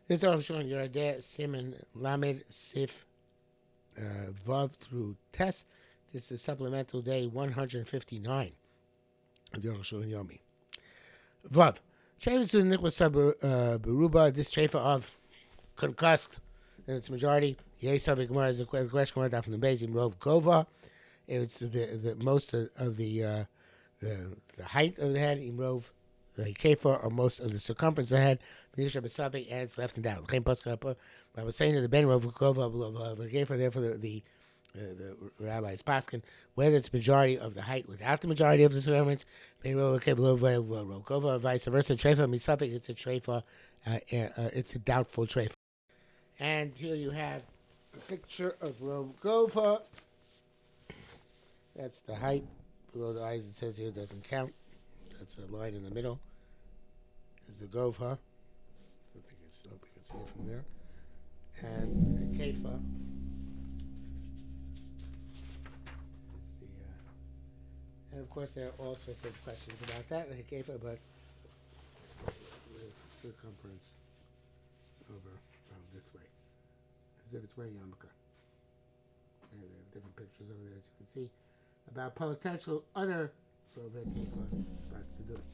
This is HaShulchan Yeradeh Simon Lamed Sif Vav through Test. This is supplemental day 159 of the HaShulchan Yomi. Vav. Trefa to Nicholas Beruba. This trefa of concussed in its majority. Yesav Gemara is the question Gemara from the Bezim Rov Gova. It's the most of the height of the head. Imrov Kefa, or most of the circumference of the head. And it's left and down. I was saying to the Ben Rov Gova Kefa, therefore the rabbi's paskin, whether it's majority of the height without the majority of the circumference, or vice versa. Trefa misafik, it's a trefa, it's a doubtful trefa. And here you have a picture of Rov Gova. That's the height. Below the eyes, it says here, doesn't count. That's a line in the middle. Is the Gova. I think it's, hope you can see it from there. And the Kefa. And of course, there are all sorts of questions about that, like Kefa, but the circumference over this way, as if it's wearing a yarmulke. And there are different pictures over there, as you can see, about potential other Kefa spots to do it.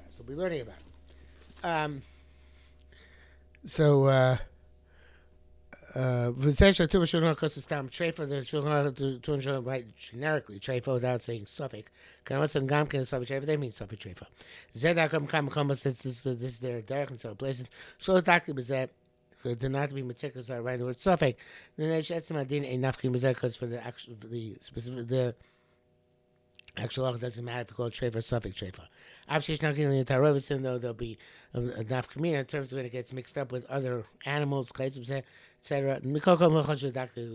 So we'll be learning about it. V'zesha tu v'shulchan kosestam trefa, the shulchan write generically trefa without saying suffix. Can also gam can suffix trefa. They mean suffix trefa. Zedakam kam kamas. This is their direct in several places. Shul takli b'zeh. To not be meticulous about writing the word suffix. Then they should etzem adin enough kim b'zeh, because for the actual, for the specific, the actual law doesn't matter if you call it trefa or suffix trefa. Avshish not getting the tarovis, even though there'll be enough community in terms of when it gets mixed up with other animals, etc. Mikoko was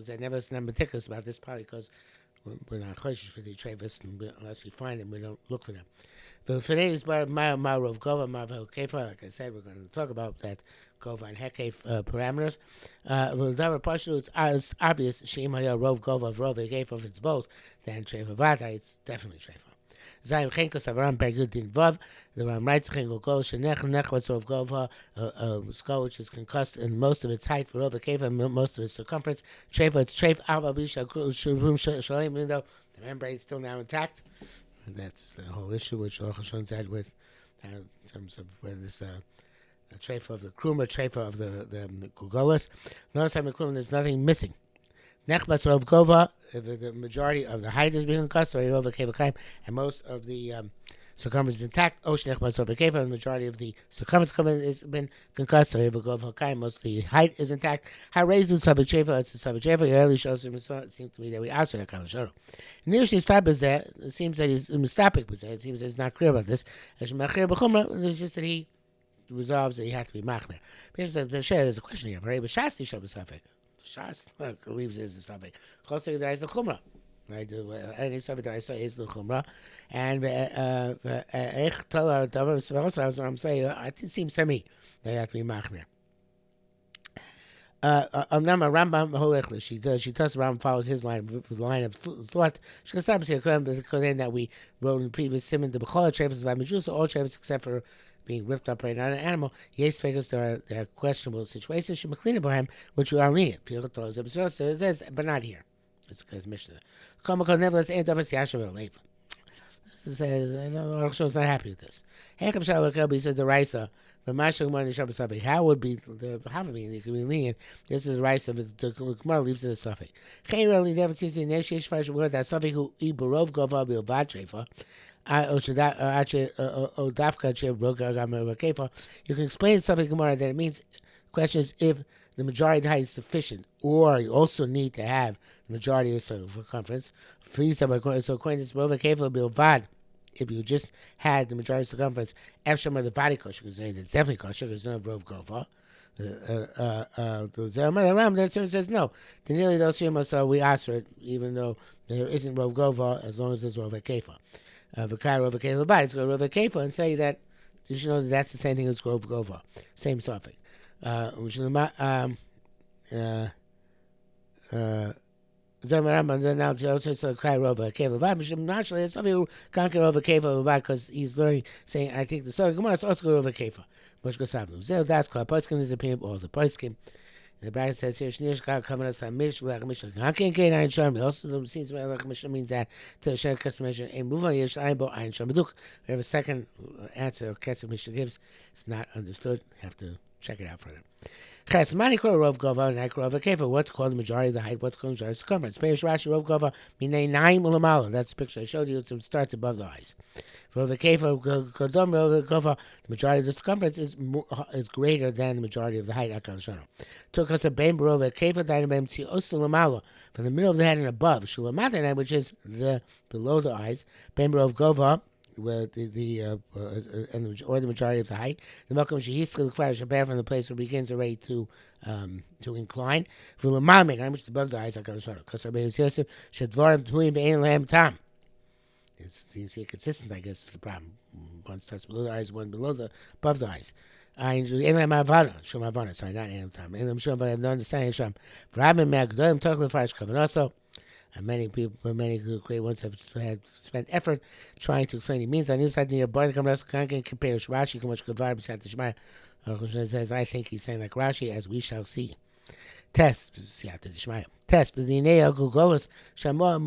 never meticulous about this, probably because we're not choshish for the trefas, unless we find them, we don't look for them. The today is by Rov Gova, Mavel Kefa. Like I said, we're going to talk about that Gova and Hekef parameters. It's obvious Sheim Haya Rov Gova of Rov Kefa. If it's both, then Trefa Vata, it's definitely Trefa. Zayim Chenkos Avram Pergudin Vav. The Ram writes Chenko Gol Shenech Nechwas Rov Gova, a skull which is concussed in most of its height for Rov Kefa and most of its circumference. Trefa, it's Trefa Alba Bisha Shulum Shalim, even though the membrane is still now intact. And that's the whole issue which HaShulchan said with in terms of whether this a trefa of the krum, a trefa of the gugolas. Notice how McLuhan, there's nothing missing. Nechbas Rov Gova, if the majority of the height is being concussed, and most of the circumference is intact. Osh Nechbas Rov Kefa, the majority of the circumference has been concussed, most of the height is intact. Harezu Sabik Trefa, it's a Sabik Trefa. Early shows it seems to me that we asked her kind of show. It seems that he's mistapik. It seems that he's not clear about this. It's just that he resolves that he has to be machmer. Because there's a question here. But Shas Yishab Safek. Shas believes there's a Safek. Chosek there is the chumrah. Right? Any Safek that I say is the chumrah. And what I'm saying, it seems to me that you have to be machmer. Rambam Holechli. She does. Rambam follows his line of thought. She can stop here that we wrote in the previous simon the b'chol trefas by medusa, all trefas except for being ripped up right on an animal. Yes, figures there are questionable situations. She clean about him, which we are lenient. But not here. It's because Mishnah. Nevertheless, ain't of us Yashav Leib. Says Arukh is not happy with this. Hekam Shalok he said the Raisa. How would be the Havamine? It could be lenient. This is the rice of it. The Gemara leaves it a suffix. Really never sees the Neshish Fash word that suffix who Ibarov Gova Bilvat Trefa. You can explain something Gemara that it means. The question is if the majority of the height is sufficient, or you also need to have the majority of the circumference. So according to this, Rova Kefa Bilvad. If you just had the majority of circumference, Efsham or the body kosher, because it's definitely kosher, there's no Rov Gova. The Ram there says no. The nearly those Shimos, we ask for it, even though there isn't Rov Gova, as long as there's Rov Kefa. V'kai Rov Kefa body, it's go Rov Kefa and say that you should know that that's the same thing as Rov Gova, same suffix. Zamaram then now also so Kai Rova Keva Vat. Naturally, some people can't get over Keva Vat because he's learning, saying, I think the story Gemara is also go over Keva. Mush Gosavnu. Zel that's called Poskim is a pimp or the Poskim. The Bible says here, Shnish Kar coming us on Mish Lech Mishnah. Hakin Kain Ein Sham. Also, the seems Lech Mishnah means that to share custom measure a move on Yesh Ein Bo Ein Sham. Look, we have a second answer Kesef Mishnah gives. It's not understood. Have to check it out further. Ches Mani Kor Rov Gova and Ikor Rov Kefa. What's called the majority of the height? What's called the majority of the circumference? Peish Rashi Rov Gova Minei Naim Ulamala. That's the picture I showed you. It starts above the eyes. For Rov Kefa Kodom Rov Gova, the majority of the circumference is greater than the majority of the height. Akan Shano. Took us a Bain Rov Kefa Dynamem Tzi Osulamala from the middle of the head and above. Shulamatan, which is the below the eyes. Bain Rov Gova. Where the majority of the height, the Malcolm Shehis requires a bear from the place where it begins already to incline. V'lamamin, which is above the eyes, I got to show because Rabbi Yosef shedvarim tmuim be'ein lehem tam. It's you see consistent, I guess, is the problem. One starts below the eyes, one above the eyes. Ein lehem avana, shum avana. Sorry, not ein tam. Ein lehem shum, but I have no understanding shum. V'rabim me'agdolim tokle farish kavanoso. And many great ones have spent effort trying to explain it means. On the side, near Bar the Kamras compares Rashi Kamash Kavar B'Sat Shmaya. Arukh says, I think he's saying like Rashi, as we shall see. Test B'Sat Shmaya. Test B'Dinei Gugolos Shamoach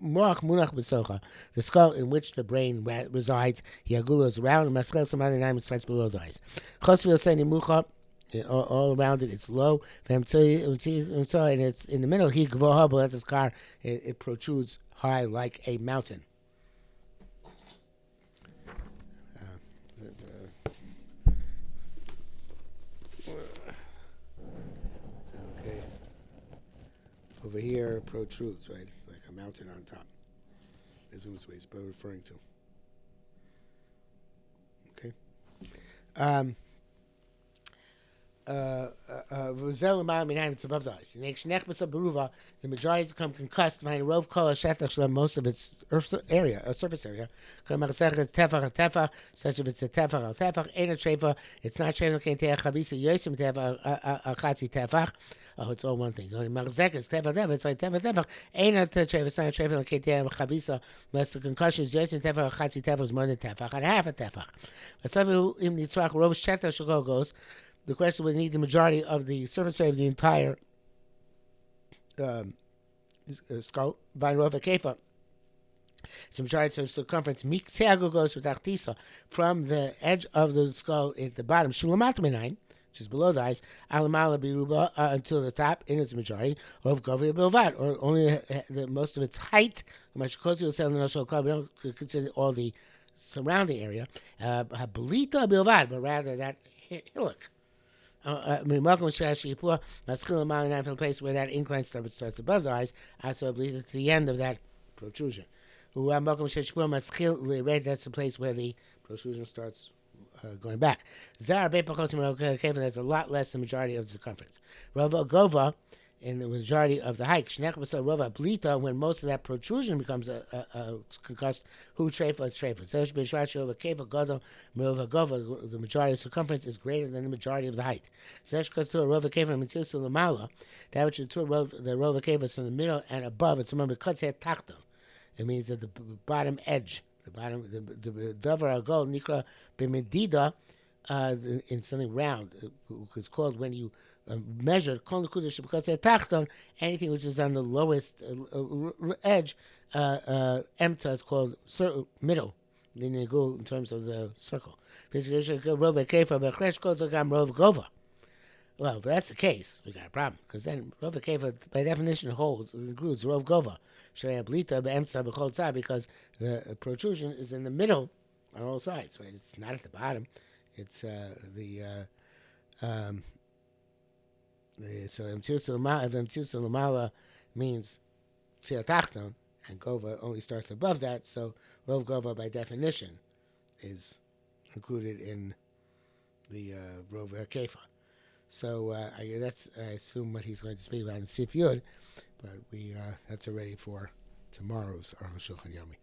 Munach B'Socha. The skull in which the brain resides. Yagulo is round and Maschel Samani Naim starts below the eyes. Chosvil Sani Mucha. All around it, it's low. And it's in the middle. He gvoha, as this car, it protrudes high like a mountain. Okay. Over here, protrudes, right, like a mountain on top. This is what he's referring to. Okay. It's above the eyes. The majority become concussed behind rov kol hashetach, most of its area, surface area. Tefach, such as it's a tefach al tefach, ain't a trefa. It's not trefa. Can't take chavisa yosim tefach achatzi tefach. Oh, it's all one thing. Marzek is tefach. It's like tefach. Ain't a trefa. It's not a trefa. Can't take chavisa unless the concussion is yosim tefach achatzi tefach is more than tefach and half a tefach. But some who in the tzrach rov shetach shagol goes. The question would need the majority of the surface area of the entire skull. Vayrova kefa. It's the majority of the circumference. Mikseago goes with artisa from the edge of the skull at the bottom. Shulamatum, which is below the eyes. Alamala biruba until the top in its majority. Or govia bilvad, or only most of its height. Mashikosi will say in the national club. We don't consider all the surrounding area. Belita bilvad, but rather that hillock. From the place where that incline starts above the eyes, also I believe to the end of that protrusion. That's the place where the protrusion starts going back. There's a lot less than the majority of the circumference. Rova Gova, in the majority of the height, Rova Blita, when most of that protrusion becomes concussed, who treifa is treifa. The majority of the circumference is greater than the majority of the height. That which the Rova Keva is from the middle and above. It's remember katzeh tachton. It means at the bottom edge, the davar agol nikra b'medida in something round. It's called when you measure anything which is on the lowest edge. Emta is called middle. Then you go in terms of the circle. Well, if that's the case, we got a problem because then Rov Keva by definition includes Rov Gova. Because the protrusion is in the middle on all sides, right? It's not at the bottom. It's so Emtius Lamala means Tzir Tachton, and Gova only starts above that, so Rov Gova by definition is included in the Rov Kefa. So I assume what he's going to speak about in Sif Yud, but that's already for tomorrow's HaShulchan Yomi.